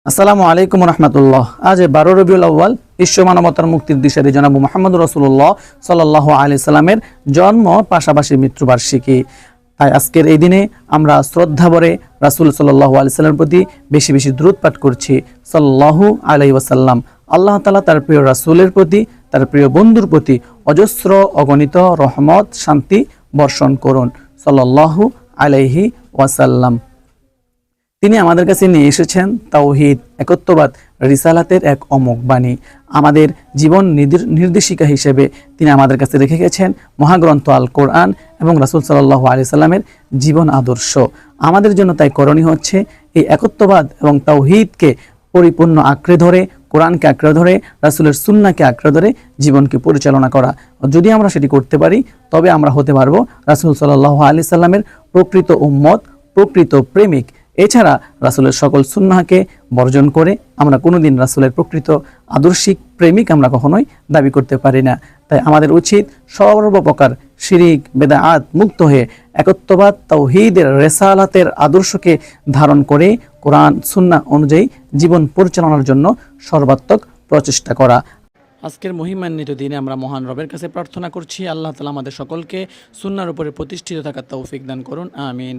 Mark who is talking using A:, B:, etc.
A: আসসালামু আলাইকুম রহমতুল্লাহ। আজ 12 রবিউল আউয়াল বিশ্ব মানবতার মুক্তির দিশারি জনাব মুহাম্মদ রাসূলুল্লাহ সাল্লাল্লাহু আলাইহি সাল্লামের জন্ম পাশাপাশি মৃত্যুবার্ষিকী। তাই আজকের এই দিনে আমরা শ্রদ্ধা ভরে রাসূল সাল্লাল্লাহু আলাইহি সাল্লামের প্রতি বেশি বেশি দুরূদ পাঠ করছি সাল্লাল্লাহু আলাইহি ওয়াসাল্লাম। আল্লাহ তাআলা তার প্রিয় রাসূলের প্রতি, তার প্রিয় বন্ধুর প্রতি অজস্র অগণিত রহমত শান্তি বর্ষণ করুন সাল্লাল্লাহু আলাইহি ওয়াসাল্লাম। তিনি আমাদের কাছে নিয়ে এসেছেন তাওহীদ, একত্ববাদ, রিসালাতের এক অমোঘ বাণী। আমাদের জীবন নির্দেশিকা হিসেবে তিনি আমাদের কাছে রেখে গেছেন মহাগ্রন্থ আল কোরআন এবং রাসূল সাল্লাল্লাহু আলাইহি সাল্লামের জীবন আদর্শ। আমাদের জন্য তাই করণীয় হচ্ছে এই একত্ববাদ এবং তাওহীদকে পরিপূর্ণ আঁকড়ে ধরে, কোরআনকে আঁকড়ে ধরে, রাসূলের সুন্নাহকে আঁকড়ে ধরে জীবনকে পরিচালনা করা। যদি আমরা সেটি করতে পারি তবে আমরা হতে পারবো রাসূল সাল্লাল্লাহু আলাইহি সাল্লামের প্রকৃত উম্মত, প্রকৃত প্রেমিক। এছাড়া রাসূলের সকল সুন্নাহকে বর্জন করে আমরা কোনোদিন রাসূলের প্রকৃত আদর্শিক প্রেমিক আমরা কখনোই দাবি করতে পারি না। তাই আমাদের উচিত সর্বপ্রকার শিরিক বেদাআত মুক্ত হয়ে একত্ববাদ তাওহীদের রিসালাতের আদর্শকে ধারণ করে কোরআন সুন্নাহ অনুযায়ী জীবন পরিচালনার জন্য সর্বাত্মক প্রচেষ্টা করা। আজকের মহিমান্বিত দিনে আমরা মহান রবের কাছে প্রার্থনা করছি, আল্লাহ তাআলা আমাদের সকলকে সুন্নাহর উপরে প্রতিষ্ঠিত থাকার তৌফিক দান করুন, আমিন।